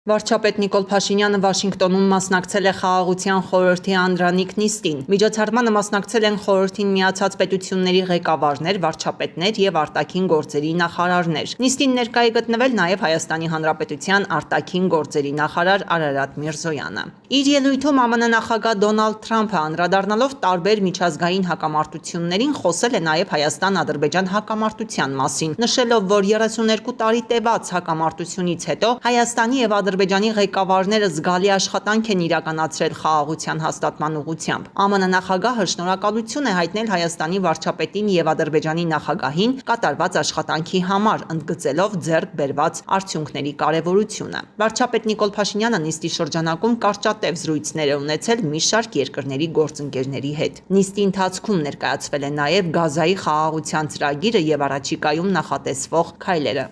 Վարչապետ Նիկոլ Փաշինյանը Վաշինգտոնում մասնակցել է Խաղաղության խորհրդի անդրանիկ նիստին։ Միջոցառմանը մասնակցել են խորհրդին միացած պետությունների ղեկավարներ, վարչապետներ եւ արտաքին գործերի նախարարներ։ Նիստին ներկայ է գտնվել նաեւ Հայաստանի Հանրապետության արտաքին գործերի նախարար Արարատ Միրզոյանը։ Իր ելույթում ԱՄՆ նախագահ Դոնալդ Թրամփը անդրադառնալով տարբեր միջազգային հակամարտություններին խոսել է նաեւ Հայաստան-Ադրբեջան հակամարտության մասին, նշելով, որ 32 տարի տևած հակամարտությունից հետո Հայաստանի եւ Ադրբեջանի ղեկավարները զգալի աշխատանք են իրականացրել խաղաղության հաստատման ուղղությամբ։ ԱՄՆ նախագահը շնորհակալություն է հայտնել Հայաստանի վարչապետին եւ Ադրբեջանի նախագահին կատարված աշխատանքի համար, ընդգծելով ձեռք բերված արդյունքների կարեւորությունը։ Վարչապետ Նիկոլ Փաշինյանը նիստի շրջանակում կարճատև զրույցներ է ունեցել մի շարք երկրների գործընկերների հետ։ Նիստի ընթացքում ներկայացվել է նաեւ Գազայի խաղաղության ծրագիրը եւ առաջիկայում նախատեսվող քայլերը։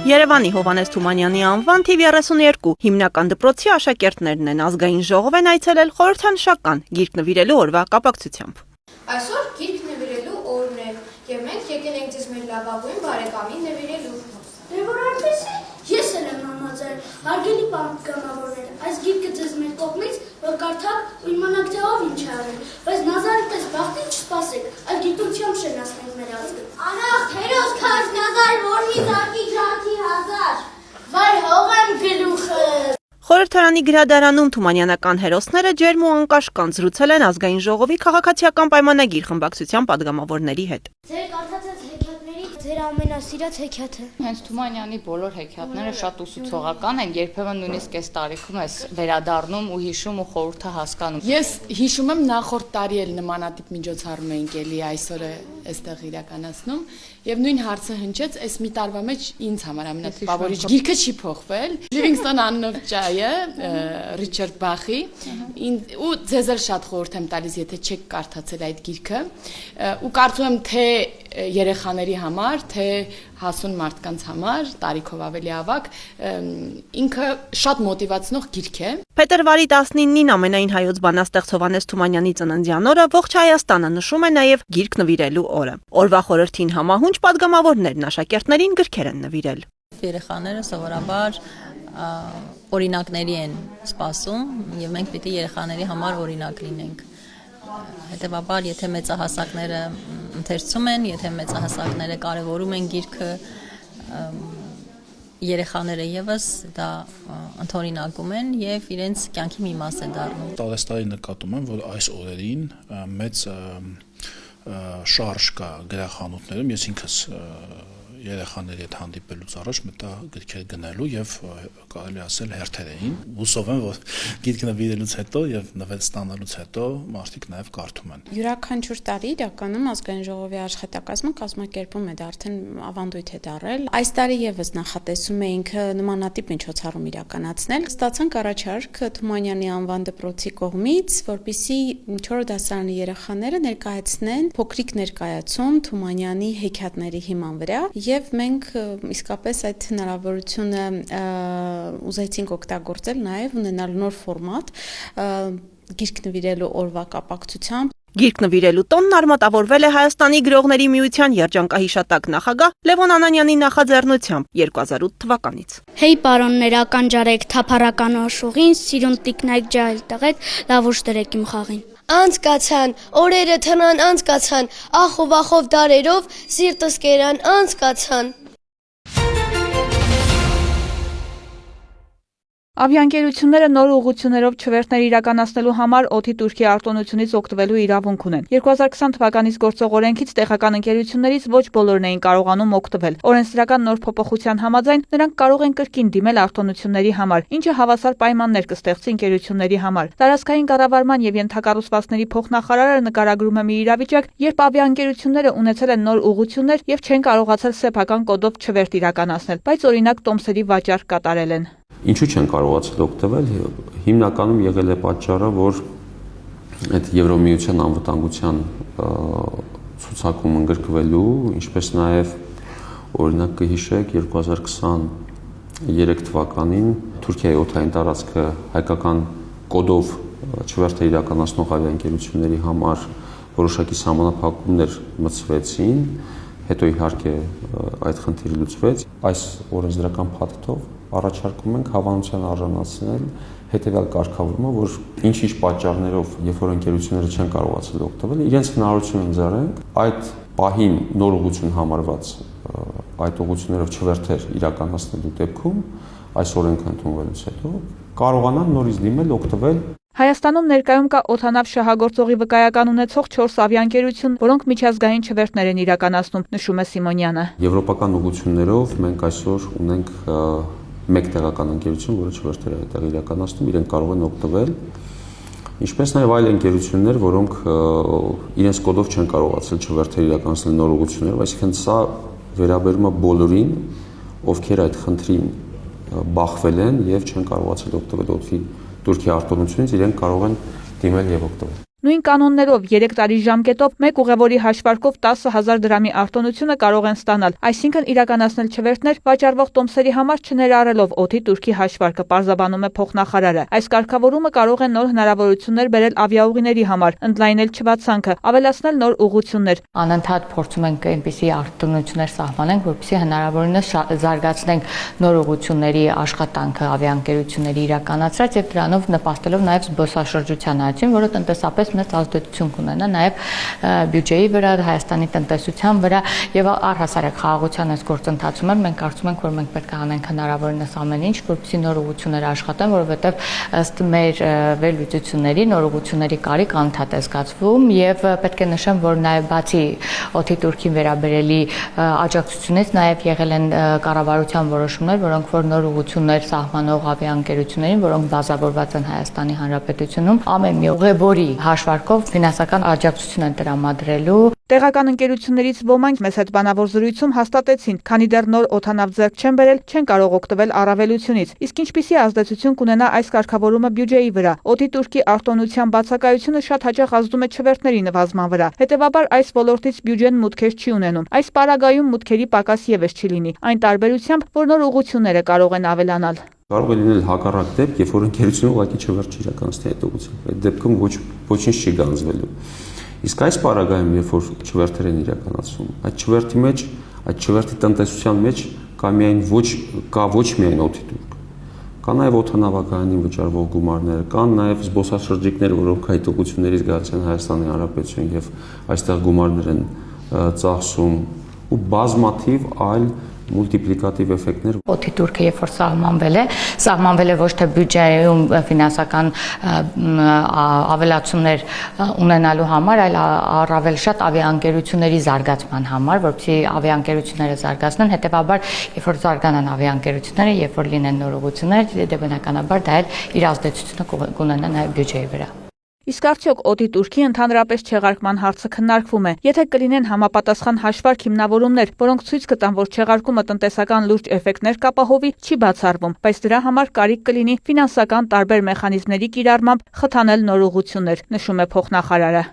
Երևանի Հովհաննես Թումանյանի անվան TV32 հիմնական դպրոցի աշակերտներն են ազգային ժողով են այցելել խորհրդանշական գիրք նվիրելու օրվա կապակցությամբ։ Այսօր գիրք նվիրելու օրն է, եւ մենք եկել ենք ձեզ մեր լավագույն բարեկամին նվիրելու։ Դե որ այդպես է, ես էլ եմ համաձայն, հարգելի պատգամավորներ, այս գիրքը ձեզ մեր կողմից, որ կարդաք ու իմանաք թե ով ինչ է արել, բայց Նազարի պես բախտին չսպասեք, այլ գիտությամբ շենացնենք մեր ազգը։ Անախ հերոս քաշ Նազար, որ մի զարկի ջանքի հազար, վայ հողեմ գլուխը։ Խորհրդարանի գրադարանում թումանյանական հերոսները ջերմ ու անկաշկանդ զրուցել են ազգային ժողովի քաղաքացիական պայմանագիր խմբակցության падգամավորների հետ։ Ձեր կարդացած հեքիաթներից ձեր ամենասիրած հեքիաթը։ Հենց Թումանյանի բոլոր հեքիաթները շատ ուսուցողական են, երբեմն նույնիսկ այս տարիքում ես վերադառնում ու հիշում ու խորհուրդը հասկանում։ Ես հիշում եմ նախորդ տարի էլ նմանատիպ միջոցառում էինք էլի այսօր այստեղ իրականացնում եւ նույն հարցը հնչեց, այս մի տարվա մեջ ինձ համար ամենատպավորիչ գիրքը չի փոխվել։ Լիվինգստոն անունով ճայը Ռիչարդ Բախի ու ձեզ էլ շատ խորհուրդ եմ տալիս, եթե չեք կարդացել այդ գիրքը ու կարծում եմ թե երեխաների համար, թե հասուն մարդկանց համար, տարիքով ավելի ավագ, ինքը շատ մոտիվացնող գիրք է։ Փետրվարի 19-ին ամենայն հայոց բանաստեղծ Հովհաննես Թումանյանի ծննդյան օրը ողջ Հայաստանը նշում է նաև գիրք նվիրելու օրը։ Օրվա խորհրդին համահունչ падգամավորներն աշակերտներին գրքեր են նվիրել։ Երեխաները սովորաբար օրինակների են սպասում եւ մենք պիտի երեխաների համար օրինակ լինենք։ Հետևաբար, եթե մեծահասակները ընթերցում են, եթե մեծահասակները կարևորում են գիրքը, երեխաները եւս դա ընդօրինակում են եւ իրենց կյանքի մի մաս է դառնում։ Տարեստարի նկատում եմ, որ այս օրերին մեծ շարժ կա գրախանութներում, ես ինքս երեխաների հետ հանդիպելուց առաջ մտա գրքեր գնելու եւ կարելի ասել հերթեր էին։ Հուսով եմ, որ գիրք նվիրելուց հետո եւ նվեր ստանալուց հետո մարդիկ նաեւ կարդում են։ Յուրաքանչյուր տարի իրականում ազգային ժողովի աշխատակազմը կազմակերպում է դա արդեն ավանդույթ է դառել։ Այս տարի եւս նախատեսում էինք նմանատիպ միջոցառում իրականացնել։ Ստացանք առաջարկ Թումանյանի անվան դպրոցի կողմից, որպեսզի 4 դասարանի երեխաները ներկայացնեն փոքրիկ ներկայացում Թումանյանի հեքիաթների հիման վրա եւ մենք իսկապես այդ հնարավորությունը ուզեցինք օգտագործել նաեւ ունենալ նոր ֆորմատ գիրք նվիրելու օրվա կապակցությամբ։ Գիրք նվիրելու տոնն արմատավորվել է Հայաստանի գրողների միության երջանկահիշատակ նախագահ Լևոն Անանյանի նախաձեռնությամբ 2008 թվականից։ Հեյ պարոններ, ականջարեք թափառական աշխուղին, սիրուն տիկնայք ջահել տղեկ, լավ ուշ դրեք իմ խաղին։ Անցկացան, օրերը թնան անցկացան, ախով ախով դարերով, սիրտս կերան անցկացան։ Ավիաընկերությունները նոր ուղղություններով չվերթներ իրականացնելու համար օդի տուրքի արտոնությունից օգտվելու իրավունք ունեն։ 2020 թվականից գործող օրենքից տեղական ընկերություններից ոչ բոլորն էին կարողանում օգտվել։ Օրենսդրական նոր փոփոխության համաձայն նրանք կարող են կրկին դիմել արտոնությունների համար, ինչը հավասար պայմաններ կստեղծի ընկերությունների համար։ Տարածքային կառավարման եւ ենթակառուցվածքների փոխնախարարը նկարագրում է մի իրավիճակ, երբ ավիաընկերությունները ունեցել են նոր ուղղություններ եւ չեն կարողացել սեփական կոդով չվերթ իրականացնել, բայց օրինակ տոմսերի վաճառք կատարել են։ Ինչու չեն կարողացել օգտվել, հիմնականում եղել է պատճառը, որ այդ Եվրոմիության անվտանգության ցուցակում ընդգրկվելու, ինչպես նաև օրինակ կհիշեք 2023 թվականին Թուրքիայի օդային տարածքը հայկական կոդով չվերթ իրականացնող ավիաընկերությունների համար որոշակի սահմանափակումներ մտցվեցին, հետո իհարկե այդ խնդիրը լուծվեց։ Այս օրենսդրական փաթեթով առաջարկում ենք հավանության արժանացնել հետևյալ կարգավորումը, որ ինչ-ինչ պատճառներով, երբ որ ընկերությունները չեն կարողացել օգտվել, իրենց հնարավորություն ընձեռենք այդ պահին նոր ուղղություն համարված այդ ուղղություններով չվերթեր իրականացնելու դեպքում այս օրենքը ընդունվելուց հետո կարողանան նորից դիմել օգտվել։ Հայաստանում ներկայում կա օդանավ շահագործողի վկայական ունեցող 4 ավիաընկերություն, որոնք միջազգային չվերթներ են իրականացնում, նշում է Սիմոնյանը։ Եվրոպական ուղղություններով մենք այսօր ունենք մեկ տեղական ընկերություն, որը չվերթեր է այդտեղ իրականացնում, իրենք կարող են օգտվել, ինչպես նաև այլ ընկերություններ, որոնք իրենց կոդով չեն կարողացել չվերթեր իրականացնել նոր ուղղություններով, այսինքն սա վերաբերում է բոլորին, ովքեր այդ խնդրին բախվել են եւ չեն կարողացել օգտվել օդի Թուրքիա արտոնությունից, իրենք կարող են դիմել եւ օգտվել։ Նույն կանոններով 3 տարի ժամկետով մեկ ուղևորի հաշվարկով 10,000 դրամի արտոնությունը կարող են ստանալ, այսինքն իրականացնել չվերթներ վաճառվող տոմսերի համար չներառելով օդի Թուրքի հաշվարկը, պարզաբանում է փոխնախարարը։ Այս կարգավորումը կարող է նոր հնարավորություններ բերել ավիաուղիների համար, ընդլայնել չվացանքը, ավելացնել նոր ուղղություններ։ Անընդհատ փորձում ենք այնպիսի արտոնություններ սահմանենք, որպեսզի հնարավորինս զարգացնենք նոր ուղղությունների աշխատանքը ավիաընկերությունների իրականացրած եւ դրանով նպաստելով նաեւ զբոսաշրջության աճին, որը տնտեսապես մեծ ազդեցություն կունենա նաև բյուջեի վրա, Հայաստանի տնտեսության վրա եւ առհասարակ խաղաղության այս գործընթացում մենք կարծում ենք, որ մենք պետք է անենք հնարավորինս ամեն ինչ, որպեսզի նոր ուղղություններ աշխատեն, որովհետեւ ըստ մեր վերլուծությունների նոր ուղղությունների կարիք անընդհատ է զգացվում եւ պետք է նշեմ, որ նաև բացի օդի Թուրքին վերաբերելի աջակցությունից նաև եղել են կառավարության որոշումներ, որոնք որ նոր ուղղություններ սահմանող ավիաընկերություններին, որոնք բազավորված են Հայաստանի Հանրապետությունում, ամեն մի ուղևորի հաշվարկով ֆինանսական աջակցություն են տրամադրելու։ Տեղական ընկերություններից ոմանք մեծ հետ բանավոր զրույցում հաստատեցին, քանի դեռ նոր օդանավ ձեռք չեն բերել, չեն կարող օգտվել առավելությունից։ Իսկ ինչպիսի ազդեցություն կունենա այս կարգավորումը բյուջեի վրա։ Օդի Թուրքի արտոնության բացակայությունը շատ հաճախ ազդում է չվերթների նվազման վրա։ Հետևաբար այս ոլորտից բյուջեն մուտքեր չի ունենում։ Այս պարագայում մուտքերի պակաս եւս չի լինի, այն տարբերությամբ, որ նոր ուղղությունները կարող են ավելանալ։ Կարող է լինել հակառակ դեպք, երբ որ ընկերությունը ուղղակի չվերթ չի իրականացնի այդ ուղղությամբ։ Այդ դեպքում ոչինչ չի գանձվելու։ Իսկ այս պարագայում, երբ որ չվերթեր են իրականացվում, այդ չվերթի մեջ, այդ չվերթի տնտեսության մեջ կա ոչ միայն օդի Թուրք, կա նաև օդանավակայանին վճարվող գումարներ, կան նաև զբոսաշրջիկներ, որոնք այդ ուղղություններից գալիս են Հայաստանի Հանրապետություն եւ այստեղ գումարներ են ծախսում ու բազմաթիվ այլ մուլտիպլիկատիվ էֆեկտներ։ Օդի Թուրքը երբ որ սահմանվել է ոչ թե բյուջեում ֆինանսական ավելացումներ ունենալու համար, այլ առավել շատ ավիաընկերությունների զարգացման համար, որպեսզի ավիաընկերությունները զարգացնեն, հետեւաբար երբ որ զարգանան ավիաընկերությունները, երբ որ լինեն նոր ուղղություններ, դե բնականաբար դա էլ իր ազդեցությունը կունենա նաև բյուջեի վրա։ Իսկ արդյոք օդի Թուրքի ընդհանրապես չեղարկման հարցը քննարկվում է։ Եթե կլինեն համապատասխան հաշվարկ հիմնավորումներ, որոնք ցույց կտան, որ չեղարկումը տնտեսական լուրջ էֆեկտներ կապահովի, չի բացառվում, բայց դրա համար կարիք կլինի ֆինանսական տարբեր մեխանիզմների կիրառմամբ խթանել նոր ուղղություններ, նշում է փոխնախարարը։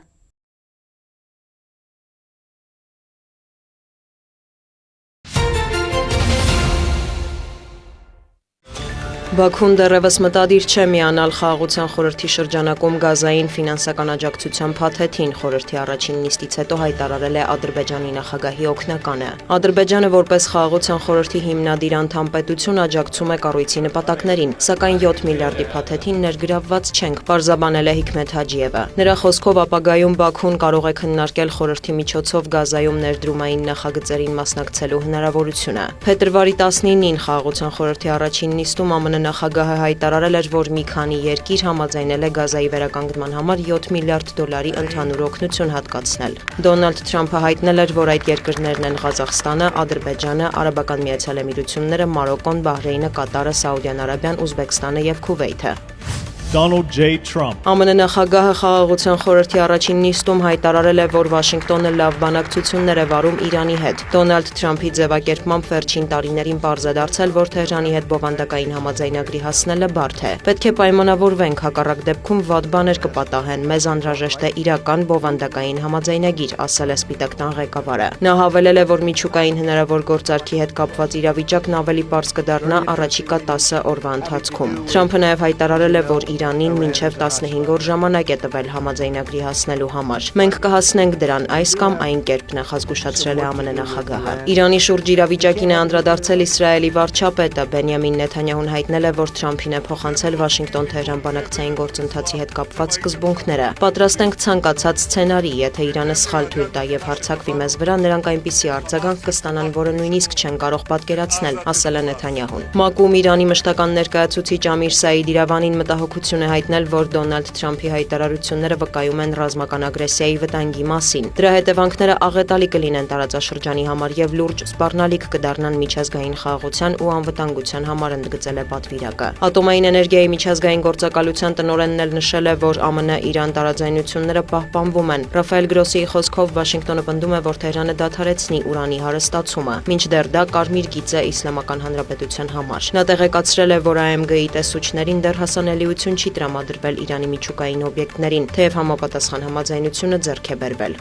Բաքուն դեռևս մտադիր չէ միանալ Խաղաղության խորհրդի շրջանակում գազային ֆինանսական աջակցության փաթեթին, խորհրդի առաջին նիստից հետո հայտարարել է Ադրբեջանի նախագահի օգնականը։ Ադրբեջանը որպես Խաղաղության խորհրդի հիմնադիր անդամ պետություն աջակցում է կառույցի նպատակներին, սակայն 7 միլիարդի փաթեթին ներգրավված չենք, պարզաբանել է Հիկմեթ Հաջիևը։ Նրա խոսքով ապագայում Բաքուն կարող է քննարկել խորհրդի միջոցով գազայում ներդրումային նախագծերին մասնակցելու հնարավորությունը։ Փետրվարի 19-ին Խաղաղության խորհրդի առաջին նիստում ԱՄՆ նախագահը հայտարարել էր, որ մի քանի երկիր համաձայնել է գազայի վերականգնման համար 7 միլիարդ դոլարի ընդհանուր օգնություն հատկացնել։ Դոնալդ Թրամփը հայտնել էր, որ այդ երկրներն են Ղազախստանը, Ադրբեջանը, Արաբական Միացյալ Էմիրությունները, Մարոկոն, Բահրեյնը, Կատարը, Սաուդյան Արաբիան, Ուզբեկստանը եւ Քուվեյթը։ Donald J. Trump. ԱՄՆ նախագահը խաղաղության խորհրդի առաջին նիստում հայտարարել է, որ Վաշինգտոնը լավ բանակցություններ է վարում Իրանի հետ։ Դոնալդ Թրամփի ձևակերպմամբ վերջին տարիներին պարզ է դարձել, որ Թեհրանի հետ բովանդակային համաձայնագրի հասնելը բարդ է։ Պետք է պայմանավորվենք, հակառակ դեպքում վատ բաներ կպատահեն։ Մեզ անհրաժեշտ է իրական բովանդակային համաձայնագիր, ասել է Սպիտակ տան ղեկավարը։ Նա հավելել է, որ միջուկային հնարավոր գործարքի հետ կապված իրավիճակն ավելի պարզ կդառնա առաջիկա 10 օրվա ընթացքում։ Թրամփը նաև հայտարարել է, որ Իրանին մինչև 15 օր ժամանակ է տվել համաձայնագրի հասնելու համար։ Մենք կհասնենք դրան այս կամ այն կերպ, նախազգուշացրել է ԱՄՆ նախագահը։ Իրանի շուրջ իրավիճակին է անդրադարձել Իսրայելի վարչապետը։ Բենյամին Նեթանյահուն հայտնել է, որ Թրամփին է փոխանցել Վաշինգտոն-Թեհրան բանակցային գործընթացի հետ կապված սկզբունքները։ Պատրաստ ենք ցանկացած սցենարի, եթե Իրանը սխալ թույլ տա եւ հարձակվի մեզ վրա, նրանք այնպիսի արձագանք կստանան, որը նույնիսկ չեն կարող պատկերացնել, ասել է Նեթանյահուն։ ՄԱԿ-ում Իրանի մշտական ներկայացուցիչ Ամիր Սաիդ Իրավանին մտահոգություն է հայտնել, որ Դոնալդ Թրամփի հայտարարությունները վկայում են ռազմական ագրեսիայի վտանգի մասին։ Դրա հետևանքները աղետալի կլինեն տարածաշրջանի համար եւ լուրջ սպառնալիք կդառնան միջազգային խաղաղության ու անվտանգության համար, ընդգծել է պատվիրակը։ Ատոմային էներգիայի միջազգային գործակալության տնօրենն էլ նշել է, որ ԱՄՆ-Իրան տարաձայնությունները պահպանվում են։ Ռաֆայել Գրոսիի խոսքով Վաշինգտոնը պնդում է, որ Թեհրանը դադարեցնի ուրանի հարստացումը, մինչդեռ դա կարմիր գիծ է Իսլամական Հանրապետության համար։ Նա տեղեկացրել է, որ AMG-ի տեսուչներին դեռ հասանելիություն չի տրամադրվել Իրանի միջուկային օբյեկտներին, թեև համապատասխան համաձայնությունը ձեռք է բերվել։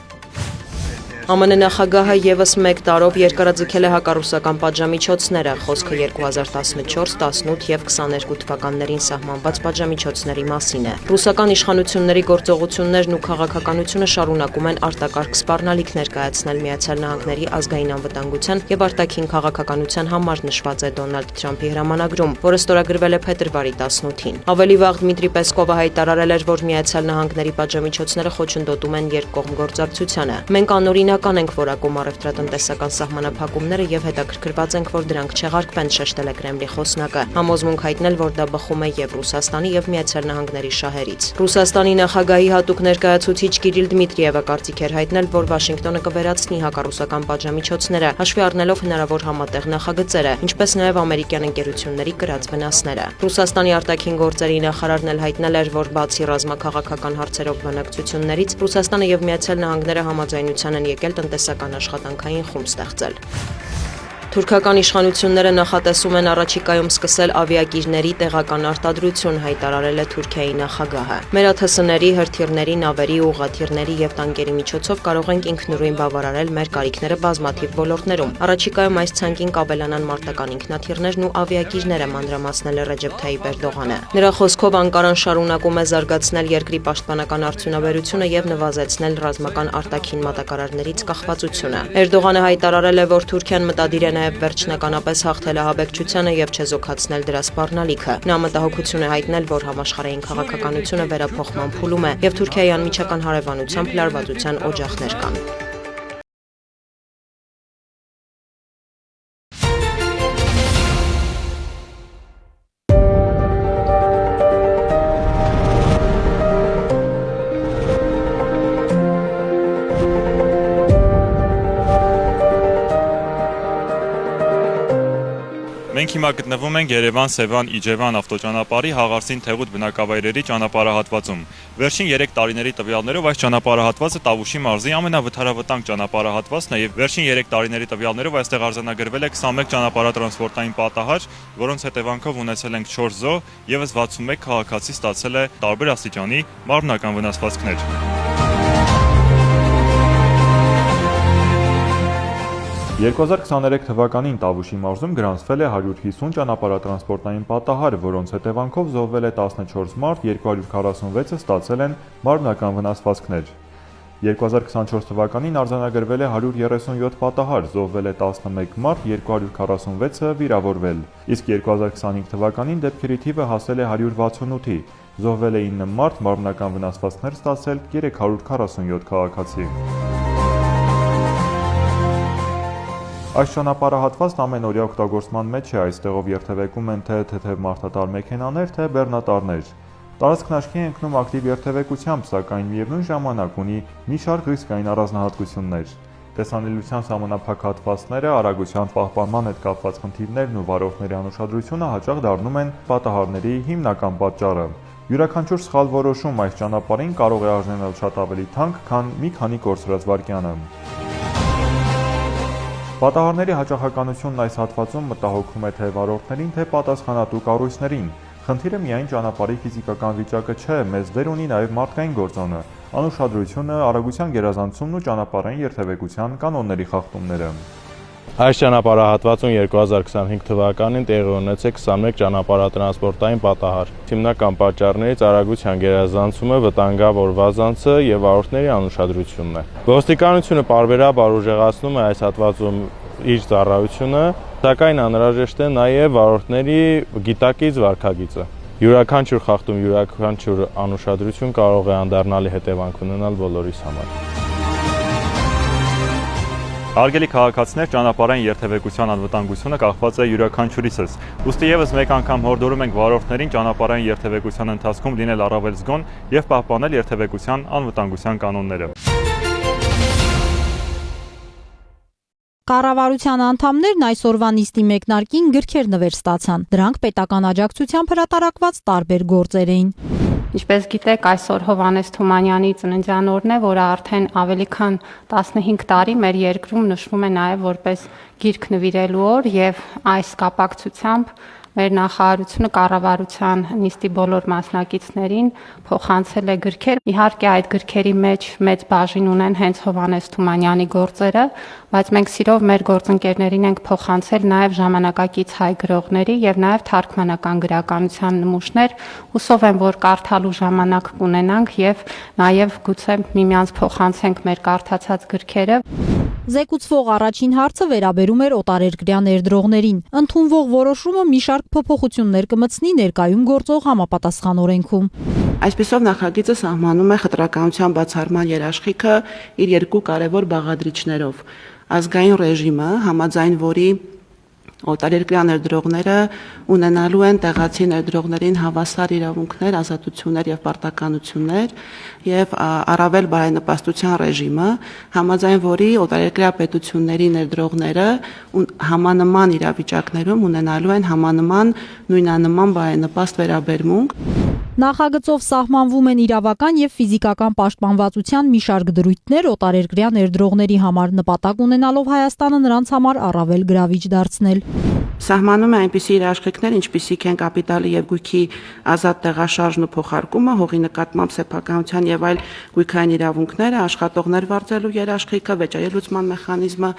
ԱՄՆ նախագահը եւս 1 տարով երկարաձգել է հակառուսական պատժամիջոցները, խոսքը 2014, 18 եւ 22 թվականներին սահմանված պատժամիջոցների մասին է։ Ռուսական իշխանությունների գործողություններն ու քաղաքականությունը շարունակում են արտակարգ սպառնալիքներ կայացնել Միացյալ Նահանգների ազգային անվտանգության եւ արտաքին քաղաքականության համար, նշված է Դոնալդ Թրամփի հրամանագրում, որը ստորագրվել է փետրվարի 18-ին։ Ավելի վաղ Դմիտրի Պեսկովը հայտարարել էր, որ Միացյալ Նահանգների պատժամիջոցները խոչընդոտում են երկկողմ գործակցությանը։ Մենք անօրինակ ենք որակում առևտրատնտեսական սահմանափակումները եւ հետաքրքրված ենք, որ դրանք չեղարկվեն, շեշտել է Կրեմլի խոսնակը, համոզմունք հայտնել, որ դա բխում է եւ Ռուսաստանի եւ Միացյալ Նահանգների շահերից։ Ռուսաստանի նախագահի հատուկ ներկայացուցիչ Կիրիլ Դմիտրիևը կարծիք էր հայտնել, որ Վաշինգտոնը կվերացնի հակառուսական պատժամիջոցները, հաշվի առնելով հնարավոր համատեղ նախագծերը, ինչպես նաեւ ամերիկյան ընկերությունների կրած վնասները։ Ռուսաստանի արտաքին գործերի նախարարն էլ հայտնել էր, որ բացի ռազմաքաղաքական հարցերով բանակցություններից, Ռուսաստանը եւ Միացյալ Նահանգները համաձայնության են եկել տնտեսական աշխատանքային խումբ ստեղծել։ Թուրքական իշխանությունները նախատեսում են առաջիկայում սկսել ավիակիրների տեղական արտադրություն, հայտարարել է Թուրքիայի նախագահը։ Մեր ԱԹՍ-ների, հրթիռների, նավերի, ուղղաթիռների եւ տանկերի միջոցով կարող ենք ինքնուրույն բավարարել մեր կարիքները բազմաթիվ ոլորտներում։ Առաջիկայում այս ցանկին կավելանան մարտական ինքնաթիռներն ու ավիակիրները, մանրամասնել է Ռեջեփ Թայիպ Էրդողանը։ Նրա խոսքով Անկարան շարունակում է զարգացնել երկրի պաշտպանական արդյունաբերությունը եւ նվազեցնել ռազմական արտաքին մատակարարներից կախվածությունը։ Էրդողանը հայտարարել է, որ Թուրքիան մտադիր է նաև վերջնականապես հաղթել ահաբեկչությանը եւ չեզոքացնել դրա սպառնալիքը։ Նա մտահոգություն է հայտնել, որ համաշխարհային քաղաքականությունը վերափոխման փուլում է եւ Թուրքիայի անմիջական հարևանությամբ լարվածության օջախներ կան։ Մենք հիմա գտնվում ենք Երևան-Սևան-Իջևան ավտոճանապարհի Հաղարսին Թեղուտ բնակավայրերի ճանապարհահատվածում։ Վերջին 3 տարիների տվյալներով այս ճանապարհահատվածը Տավուշի մարզի ամենավթարավտանգ ճանապարհահատվածն է եւ վերջին 3 տարիների տվյալներով այստեղ արձանագրվել է 21 ճանապարհատրանսպորտային պատահար, որոնց հետևանքով ունեցել ենք 4 զոհ, եւս 61 քաղաքացի ստացել է տարբեր աստիճանի մարմնական վնասվածքներ։ 2023 թվականին Տավուշի մարզում գրանցվել է 150 ճանապարհատրանսպորտային պատահար, որոնց հետևանքով զոհվել է 14 մարդ, 246-ը ստացել են մարմնական վնասվածքներ։ 2024 թվականին արձանագրվել է 137 պատահար, զոհվել է 11 մարդ, 246-ը վիրավորվել։ Իսկ 2025 թվականին դեպքերի թիվը հասել է 168-ի, զոհվել է 9 մարդ, մարմնական վնասվածքներ ստացել 347 քաղաքացի։ Այս ճանապարհահատվածն ամենօրյա օգտագործման մեջ է, այստեղով երթևեկում են թե թեթև մարդատար մեքենաներ, թե բեռնատարներ։ Տարածքն աչքի է ընկնում ակտիվ երթևեկությամբ, սակայն միևնույն ժամանակ ունի մի շարք ռիսկային առանձնահատկություններ։ Տեսանելիության սահմանափակ հատվածները, արագության պահպանման հետ կապված խնդիրներն ու վարորդների անուշադրությունը հաճախ դառնում են պատահարների հիմնական պատճառը։ Յուրաքանչյուր սխալ որոշում այս ճանապարհին կարող է արժանալ շատ ավելի թանկ, քան մի քանի կորցրած վայրկյանը։ Պատահարների հաճախականությունն այս հատվածում մտահոգում է թե վարորդներին, թե պատասխանատու կառույցներին։ Խնդիրը միայն ճանապարհի ֆիզիկական վիճակը չէ, մեծ դեր ունի նաև մարդկային գործոնը, անուշադրությունը, արագության գերազանցումն ու ճանապարհային երթևեկության կանոնների խախտումները։ Այս ճանապարհահատվածում 2025 թվականին տեղի ունեցել 21 ճանապարհատրանսպորտային պատահար։ Հիմնական պատճառներից արագության գերազանցումը, վտանգավոր վազանցը եւ վարորդների անուշադրությունն է։ Ոստիկանությունը պարբերաբար ուժեղացնում է այս հատվածում իր ծառայությունը, սակայն անհրաժեշտ է նաև վարորդների գիտակից վարքագիծը։ Յուրաքանչյուր խախտում, յուրաքանչյուր անուշադրություն կարող է անդառնալի հետևանք ունենալ բոլորիս համար։ Հարգելի քաղաքացիներ, ճանապարհային երթևեկության անվտանգությունը կախված է յուրաքանչյուրիցս։ Ուստի եւս մեկ անգամ հորդորում ենք վարորդներին ճանապարհային երթևեկության ընթացքում լինել առավել զգոն եւ պահպանել երթևեկության անվտանգության կանոնները։ Կառավարության անդամներն այսօրվա նիստի մեկնարկին գրքեր նվեր ստացան։ Դրանք պետական աջակցությամբ հրատարակված տարբեր գործեր էին։ Ինչպես գիտեք, այսօր Հովհաննես Թումանյանի ծննդյան օրն է, որը արդեն ավելի քան 15 տարի մեր երկրում նշվում է նաև որպես գիրք նվիրելու օր, եւ այս կապակցությամբ մեր նախարարությունը կառավարության նիստի բոլոր մասնակիցներին փոխանցել է գրքեր։ Իհարկե այդ գրքերի մեջ մեծ բաժին ունեն հենց Հովհաննես Թումանյանի գործերը, բայց մենք սիրով մեր գործընկերներին ենք փոխանցել նաև ժամանակակից հայ գրողների եւ նաև թարգմանական գրականության նմուշներ։ Հուսով եմ, որ կարդալու ժամանակ կունենանք եւ նաև գուցե միմյանց փոխանցենք մեր կարդացած գրքերը։ Զեկուցվող առաջին հարցը վերաբերում էր օտարերկրյա ներդրողներին։ Ընդունվող որոշումը մի շարք փոփոխություններ կմտցնի ներկայում գործող համապատասխան օրենքում։ Այսպիսով նախագիծը սահմանում է խտրականության բացառման երաշխիքը իր երկու կարևոր բաղադրիչներով՝ ազգային ռեժիմը, համաձայն որի օտարերկրյա ներդրողները ունենալու են տեղացի ներդրողներին հավասար իրավունքներ, ազատություններ եւ պարտականություններ, եւ առավել բարենպաստության ռեժիմը, համաձայն որի օտարերկրյա պետությունների ներդրողները համանման իրավիճակներում ունենալու են համանման նույնանման բարենպաստ վերաբերմունք։ Նախագծով սահմանվում են իրավական եւ ֆիզիկական պաշտպանվածության մի շարք դրույթներ օտարերկրյա ներդրողների համար, նպատակ ունենալով Հայաստանը նրանց համար առավել գրավիչ դարձնել։ Սահմանում է այնպիսի երաշխիքներ, ինչպիսիք են կապիտալի եւ գույքի ազատ տեղաշարժն ու փոխարկումը, հողի նկատմամբ սեփականության եւ այլ գույքային իրավունքները, աշխատողներ վարձելու երաշխիքը, վեճերի լուծման մեխանիզմը,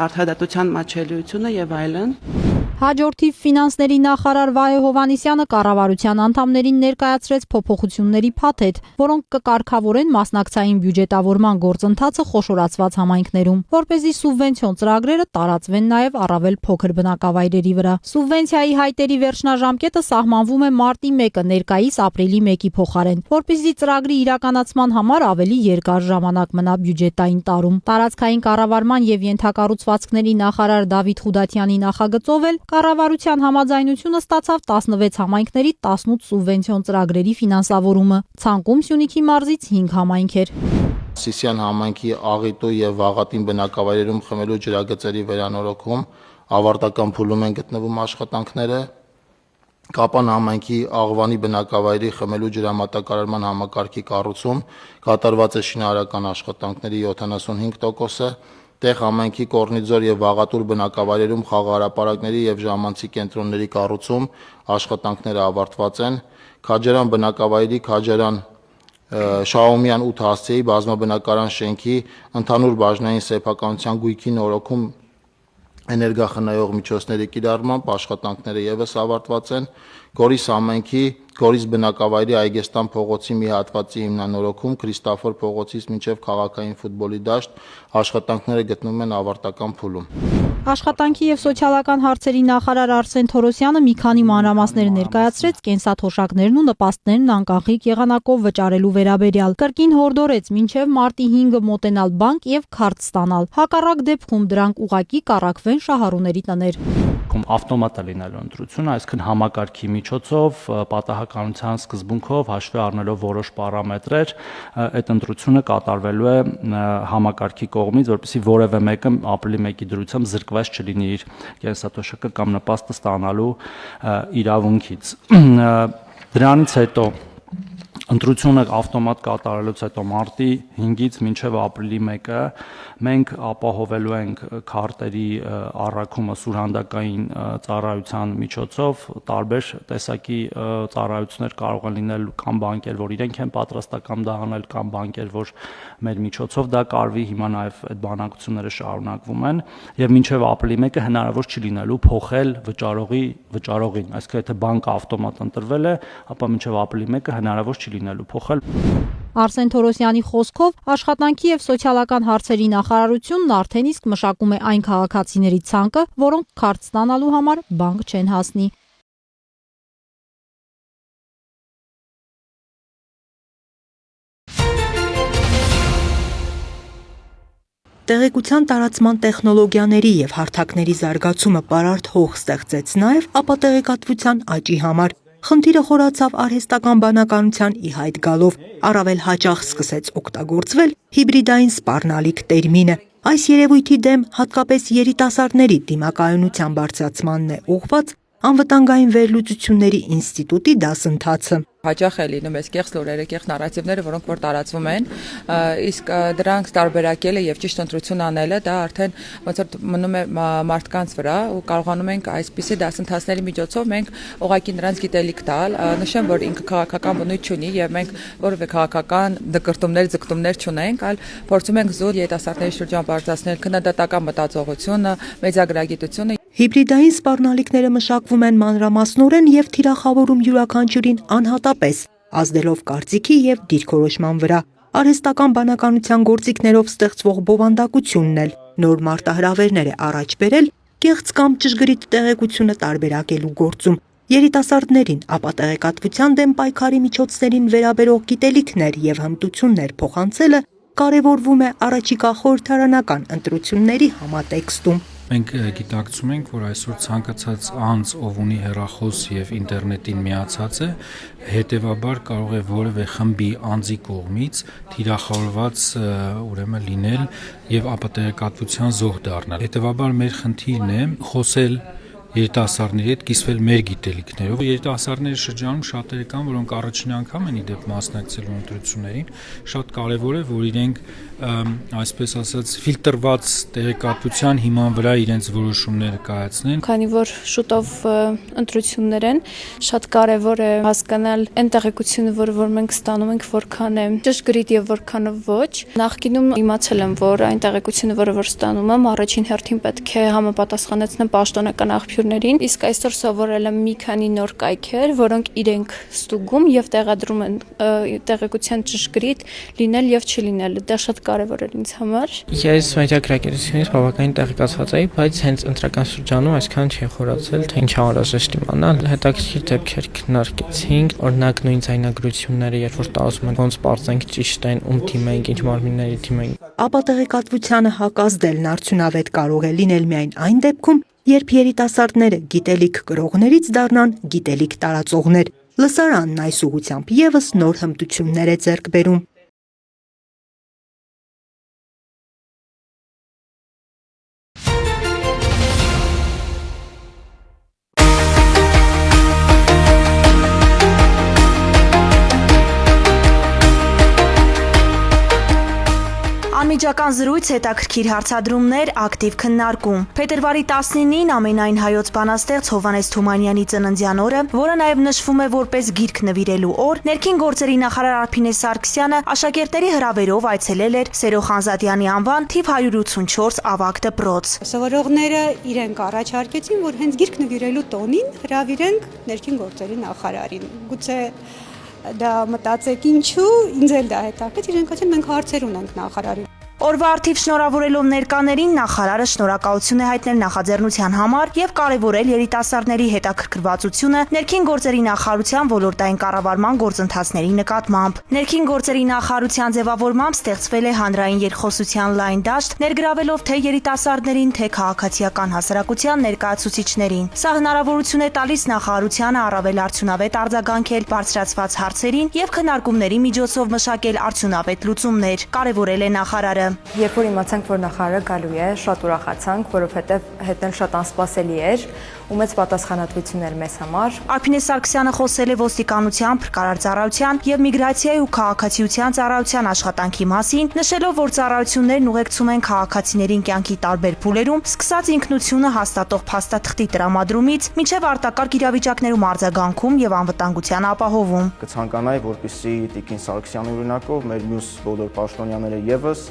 արդարադատության մատչելիությունը եւ այլն։ Հաջորդիվ ֆինանսների նախարար Վահե Հովհաննիսյանը կառավարության անդամներին ներկայացրեց փոփոխությունների փաթեթ, որոնք կկարգավորեն մասնակցային բյուջետավորման գործընթացը խոշորացված համայնքներում, որպեսզի սուբվենցիոն ծրագրերը տարածվեն նաև առավել փոքր բնակավայրերի վրա։ Սուբվենցիայի հայտերի վերջնաժամկետը սահմանվում է մարտի 1-ը ներկայիս ապրիլի 1-ի փոխարեն, որպեսզի ծրագրի իրականացման համար ավելի երկար ժամանակ մնա բյուջետային տարում։ Տարածքային կառավարման եւ ենթակառուցվածքների նախարար Դավիթ Խուդատյանի նախագծով էլ կառավարության համաձայնությունը ստացավ 16 համայնքների 18 սուբվենցիոն ծրագրերի ֆինանսավորումը։ Ցանկում Սյունիքի մարզից 5 համայնք էր։ Սիսիան համայնքի Աղիտու եւ Վաղատին բնակավայրերում խմելու ջրագծերի վերանորոգում ավարտական փուլում են գտնվում աշխատանքները։ Կապան համայնքի Աղվանի բնակավայրի խմելու ջրամատակարարման համակարգի կառուցում կատարված է շինարարական աշխատանքների 75%-ը, Տեղ համայնքի Կորնիձոր եւ Վաղատուր բնակավայրերում խաղահրապարակների եւ ժամանցի կենտրոնների կառուցում աշխատանքները ավարտված են, Քաջարան բնակավայրի Քաջարան Շահումյան 8 հասցեի բազմաբնակարան շենքի ընդհանուր բաժնային սեփականության գույքի նորոգում էներգախնայող միջոցների կիրառմամբ աշխատանքները եւս ավարտված են, Գորիս համայնքի Գորիս բնակավայրի Այգեստան փողոցի մի հատվածի հիմնանորոգում Քրիստոֆոր փողոցից մինչև քաղաքային ֆուտբոլի դաշտ աշխատանքները գտնվում են ավարտական փուլում։ Աշխատանքի եւ սոցիալական հարցերի նախարար Արսեն Թորոսյանը մի քանի մանրամասներ ներկայացրեց կենսաթոշակներն ու նպաստներն անկախիկ եղանակով վճարելու վերաբերյալ։ Կրկին հորդորեց մինչև մարտի 5-ը մոտենալ բանկ եւ քարտ ստանալ։ Հակառակ դեպքում դրանք ուղղակի կառաքվեն շահառուների տներ։ Ավտոմատ է լինելու ընտրությունը, այսինքն համակարգի միջոցով պատահականության սկզբունքով հաշվի առնելով որոշ պարամետրեր, այդ ընտրությունը կատարվելու է համակարգի կողմից, որպեսզի որևէ մեկը ապրիլի 1-ի դրությամբ զրկված չլինի իր կենսաթոշակը կամ նպաստը ստանալու իրավունքից։ Դրանից հետո Ընտրությունը ավտոմատ կատարելուց հետո մարտի 5-ից մինչև ապրիլի 1-ը մենք ապահովելու ենք քարտերի առաքումը սուրհանդակային ծառայության միջոցով, տարբեր տեսակի ծառայություններ կարող են լինել կամ բանկեր, որ իրենք են պատրաստական դա անել, կամ բանկեր, որ մեր միջոցով դա կարվի, հիմա նաև այդ բանակցությունները շարունակվում են, եւ մինչև ապրիլի 1-ը հնարավոր չի լինելու փոխել վճարողին, այսինքն եթե բանկը ավտոմատ ընտրվել է, ապա մինչև ապրիլի 1-ը հնարավոր չի լինելու փոխել։ Արսեն Թորոսյանի խոսքով Աշխատանքի եւ սոցիալական հարցերի նախարարությունն արդեն իսկ մշակում է այն քաղաքացիների ցանկը, որոնք քարտ ստանալու համար բանկ չեն հասնի։ Տեղեկության տարածման տեխնոլոգիաների եւ հարթակների զարգացումը պարարտ հող ստեղծեց նաեւ ապատեղեկատվության աճի համար։ Խնդիրը խորացավ արհեստական բանականության ի հայտ գալով, առավել հաճախ սկսեց օգտագործվել հիբրիդային սպառնալիք տերմինը։ Այս երևույթի դեմ հատկապես երիտասարդների դիմակայունության բարձրացմանն է ուղղված Անվտանգային վերլուծությունների ինստիտուտի դասընթացը։ Հաճախ է լինում այս կեղծ լուրերը, կեղծ նարատիվները, որոնք որ տարածվում են, իսկ դրանք տարբերակելը եւ ճիշտ ընտրություն անելը դա արդեն ոնց որ մնում է մարդկանց վրա ու կարողանում ենք այսպիսի դասընթացների միջոցով մենք ուղղակի նրանց գիտելիք տալ, նշեմ, որ ինքը քաղաքական բնույթ չունի եւ մենք որևէ քաղաքական դկրտումներ, ձգտումներ չունենք, այլ փորձում ենք զուր երիտասարդների շրջան բարձրացնել քննադատական մտածողությունը, մեծագրագիտությունը։ Հիբրիդային սպառնալիքները մշակվում են մանրամասնորեն եւ թիրախավորում յուրաքանչյուրին անհատապես, ազդելով կարծիքի եւ դիրքորոշման վրա։ Արհեստական բանականության գործիքներով ստեղծվող բովանդակությունն էլ նոր մարտահրավերներ է առաջ բերել կեղծ կամ ճշգրիտ տեղեկությունը տարբերակելու գործում։ Երիտասարդներին ապատեղեկատվության դեմ պայքարի միջոցներին վերաբերող գիտելիքներ եւ հմտություններ փոխանցելը կարևորվում է առաջիկա խորհրդարանական ընտրությունների համատեքստում։ Մենք գիտակցում ենք, որ այսօր ցանկացած անձ, ով ունի հեռախոս եւ ինտերնետին միացած է, հետեւաբար կարող է որևէ խմբի անձի կողմից թիրախավորված ուրեմն լինել եւ ապատեղեկատվության զոհ դառնալ։ Հետեւաբար մեր խնդիրն է խոսել երիտասարդների հետ, կիսվել մեր գիտելիքներով։ Երիտասարդների շրջանում շատերը կան, որոնք առաջին անգամ են իդեպ մասնակցելու ընտրություններին, շատ կարևոր է, որ իրենք այսպես ասած ֆիլտրված տեղեկատվության հիման վրա իրենց որոշումները կայացնեն։ Քանի որ շուտով ընտրություններ են, շատ կարևոր է հասկանալ այն տեղեկությունը, որ մենք ստանում ենք, որքան է ճշգրիտ եւ որքանը ոչ։ Նախկինում իմացել եմ, որ այն տեղեկությունը, որը ստանում եմ, առաջին հերթին պետք է համապատասխանեցնեմ պաշտոնական աղբյուրներին, իսկ այսօր սովորել եմ մի քանի նոր կայքեր, որոնք իրենք ստուգում եւ տեղադրում են տեղեկության ճշգրիտ լինել եւ չլինելը։ Դա շատ կարևոր է ինձ համար։ Ես մեդիագրագիտությունից բավականին տեղեկացված էի, բայց հենց ընտրական շրջանում այսքան չի խորացել, թե ինչ անհրաժեշտ իմանալ։ Հետաքրքիր դեպքեր քննարկեցինք, օրինակ նույն ձայնագրությունները, երբ որ տարածում են, ոնց բարձենք ճիշտ են, ում թիմ ենք, ինչ մարմինների թիմ ենք։ Ապատեղեկատվությանը հակազդելն արդյունավետ կարող է լինել միայն այն դեպքում, երբ երիտասարդները գիտելիք կրողներից դառնան գիտելիք տարածողներ։ Լսարանն այս ուղղությամբ եւս նոր հմտություններ է ձեռք բերում։ Անմիջական զրույց, հետաքրքիր հարցադրումներ, ակտիվ քննարկում։ Փետրվարի 19-ին ամենայն հայոց բանաստեղծ Հովհաննես Թումանյանի ծննդյան օրը, որը նաև նշվում է որպես գիրք նվիրելու օր, ներքին գործերի նախարար Արփինե Սարգսյանը աշակերտների հրավերով այցելել էր Սերո Խանզադյանի անվան թիվ 184 ավագ դպրոց։ Սովորողները իրենք առաջարկեցին, որ հենց գիրք նվիրելու տոնին հրավիրենք ներքին գործերի նախարարին։ Գուցե դա մտածեք ինչու, ինձ էլ դա հետաքրքիր, իրենք ասեն մենք հարցեր ունենք նախարարին։ Օրվա արդիվ շնորհավորելով ներկաներին նախարարը շնորհակալություն է հայտնել նախաձեռնության համար եւ կարեւորել երիտասարդների հետաքրքրվածությունը ներքին գործերի նախարարության ոլորտային կառավարման գործընթացների նկատմամբ։ Ներքին գործերի նախարարության ձևավորմամբ ստեղծվել է հանրային երկխոսության լայն դաշտ, ներգրավելով թե երիտասարդներին, թե քաղաքացիական հասարակության ներկայացուցիչներին։ Սա հնարավորություն է տալիս նախարարությանը առավել արդյունավետ արձագանքել բարձրացված հարցերին եւ քննարկումների միջոցով մշակել արդյունավետ լուծումներ, կարեւորել է նախարարը։ Երբ որ իմացանք, որ նախարարը գալու է, շատ ուրախացանք, որովհետև հետն շատ անսպասելի էր ու մեծ պատասխանատվություն էր մեզ համար։ Արփինե Սարգսյանը խոսել է ոստիկանության, փրկարար ծառայության եւ միգրացիայի ու քաղաքացիության ծառայության աշխատանքի մասին, նշելով, որ ծառայություններն ուղեկցում են քաղաքացիներին կյանքի տարբեր փուլերում, սկսած ինքնությունը հաստատող փաստաթղթի տրամադրումից մինչև արտակարգ իրավիճակներում արձագանքում եւ անվտանգության ապահովում։ Կցանկանայի, որպեսզի Տիկին Սարգսյանի օրինակով մեր մյուս բոլոր պաշտոնյաները եւս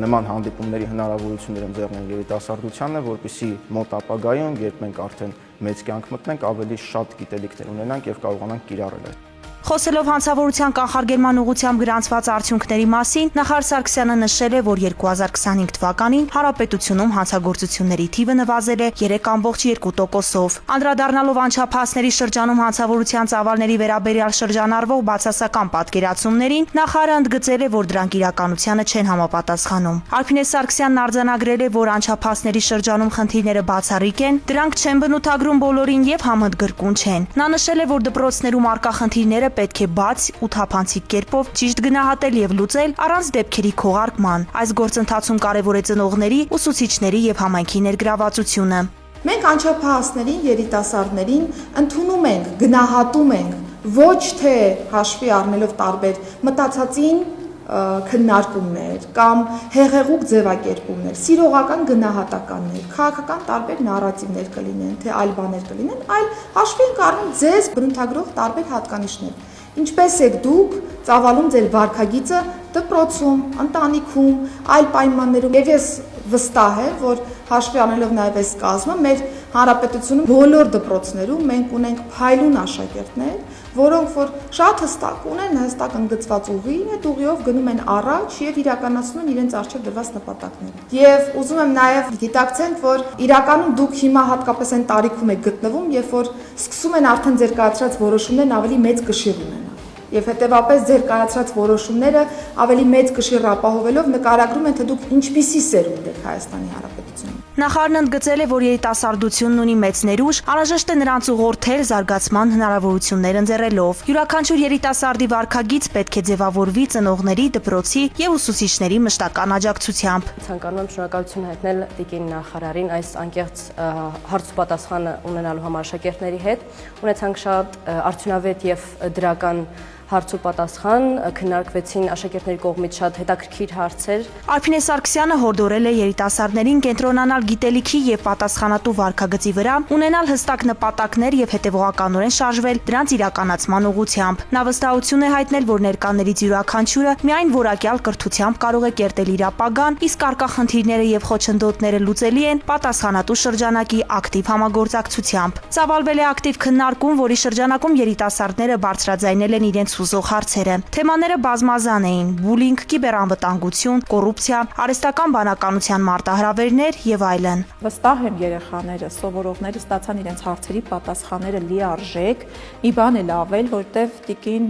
նման հանդիպումների հնարավորություններ ընձեռնեն երիտասարդությանը, որպեսզի մոտ ապագայում, երբ մենք արդեն մեծ կյանք մտնենք, ավելի շատ գիտելիքներ ունենանք եւ կարողանանք կիրառել այդ։ Խոսելով հանցավորության կանխարգելման ուղղությամբ գրանցված արդյունքների մասին, նախարար Սարգսյանը նշել է, որ 2025 թվականին հանրապետությունում հանցագործությունների թիվը նվազել է 3.2%-ով։ Անդրադառնալով անչափահասների շրջանում հանցավորության ծավալների վերաբերյալ շրջանառվող բացասական պատկերացումներին, նախարարը ընդգծել է, որ դրանք իրականությանը չեն համապատասխանում։ Արփինե Սարգսյանն արձանագրել է, որ անչափահասների շրջանում խնդիրները բացառիկ են, դրանք չեն բնութագրում բոլորին եւ համընդգրկուն չեն։ Նա նշել է, որ դպրոցներում արկա խնդիրները պետք է բաց ու թափանցիկ կերպով ճիշտ գնահատել եւ լուծել առանց դեպքերի քողարկման։ Այս գործընթացում կարևոր է ծնողների, ուսուցիչների եւ համայնքի ներգրավվածությունը։ Մենք անչափահասներին, երիտասարդներին ընդունում ենք, գնահատում ենք, ոչ թե հաշվի առնելով տարբեր մտածածին քննարկումներ կամ հեղեղուկ ձևակերպումներ, սիրողական գնահատականներ, քաղաքական տարբեր նարատիվներ կլինեն, թե այլ բաներ կլինեն, այլ հաշվի ենք առնում ձեզ բնութագրող տարբեր հատկանիշներ։ Ինչպես եք դուք ծավալում ձեր վարքագիծը դպրոցում, ընտանիքում, այլ պայմաններում։ Եվ ես վստահ եմ, որ հաշվի առնելով նաև այս կազմը, մեր հանրապետությունում բոլոր դպրոցներում մենք ունենք փայլուն աշակերտներ, որոնք որ շատ հստակ ունեն հստակ ընդգծված ուղի, այդ ուղիով գնում են առաջ եւ իրականացնում են իրենց առջեւ դրված նպատակները։ Եվ ուզում եմ նաեւ գիտակցենք, որ իրականում դուք հիմա հատկապես այն տարիքում եք գտնվում, երբ որ սկսում են արդեն ձեր կայացրած որոշումներն ավելի մեծ կշիռ ունենալ։ Եվ հետեւաբար ձեր կայացրած որոշումները ավելի մեծ կշիռ ապահովելով նկարագրում են, թե դուք ինչպիսի սերունդ եք Հայաստանի Հանրապետությունում։ Նախարարն ընդգծել է, որ երիտասարդությունն ունի մեծ ներուժ, անհրաժեշտ է նրանց ուղղորդել զարգացման հնարավորություններ ընձեռելով։ Յուրաքանչյուր երիտասարդի վարքագիծ պետք է ձևավորվի ծնողների, դպրոցի եւ ուսուցիչների մշտական աջակցությամբ։ Ցանկանում եմ շնորհակալություն հայտնել Տիկին նախարարին այս անկեղծ հարց ու պատասխանը ունենալու համար աշակերտների հետ։ Ունեցանք շատ արդյունավետ եւ դրական հարց ու պատասխան, քննարկվեցին աշակերտների կողմից շատ հետաքրքիր հարցեր։ Արփինե Սարգսյանը հորդորել է երիտասարդներին կենտրոնանալ գիտելիքի եւ պատասխանատու վարքագծի վրա, ունենալ հստակ նպատակներ եւ հետեւողականորեն շարժվել դրանց իրականացման ուղղությամբ։ Նա վստահություն է հայտնել, որ ներկաներից յուրաքանչյուրը միայն որակյալ կրթությամբ կարող է կերտել իր ապագան, իսկ արկա խնդիրները եւ խոչընդոտները լուծելի են պատասխանատու շրջանակի ակտիվ համագործակցությամբ։ Ծավալվել է ակտիվ քննարկում, որի շրջանակում երիտասարդները բարձրաձայնել են իրենց ուզող հարցերը։ Թեմաները բազմազան էին՝ բուլինգ, կիբերանվտանգություն, կոռուպցիա, արհեստական բանականության մարտահրավերներ եւ այլն։ Վստահ եմ երեխաները, սովորողները ստացան իրենց հարցերի պատասխանները լիարժեք։ Մի բան է լավել, որտեվ Տիկին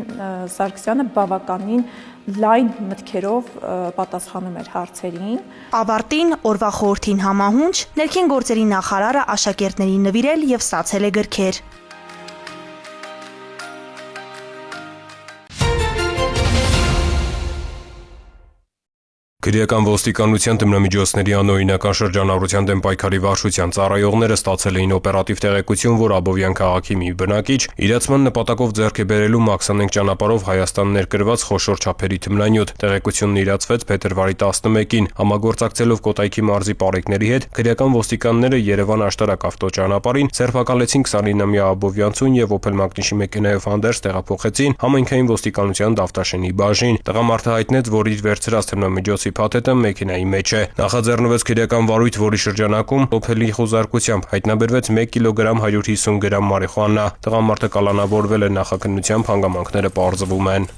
Սարգսյանը բավականին լայն մտքերով պատասխանում էր հարցերին։ Ավարտին օրվա խորհրդին համահունչ ներքին գործերի նախարարը աշակերտներին նվիրել եւ ստացել է գրքեր։ Քրեական ոստիկանության դիմնամիջոցների անօրինական շրջանառության դեմ պայքարի վարչության ծառայողները ստացել էին օպերատիվ տեղեկություն, որ Աբովյան քաղաքի մի բնակիչ իրացման նպատակով ձեռք է բերելու Մաքսանենք ճանապարհով Հայաստան ներկրված խոշոր չափերի թմրանյութ։ Տեղեկությունն իրացվեց փետրվարի 11-ին։ Համագործակցելով Կոտայքի մարզի պարեկների հետ, քրեական ոստիկանները Երևան աշտարակ ավտոճանապարհին սերբակալեցին 29-ամյա Աբովյանցուն եւ Opel Magnish-ի մեքենայով հանդերձ տեղափոխեցին համայնքային ոստիկանության Դավթաշենի բաժին։ Տղամարդը հայտնեց, որ իր վերցրած թմնամիջոցի փաթեթը մեքենայի մեջ է։ Նախաձեռնվեց քրեական վարույթ, որի շրջանակում Opel-ի խոզարկությամբ հայտնաբերվեց 1 կիլոգրամ 150 գրամ մարիխուանա։ Տղամարդը կալանավորվել է նախաքննությամբ, հանգամանքները պարզվում են։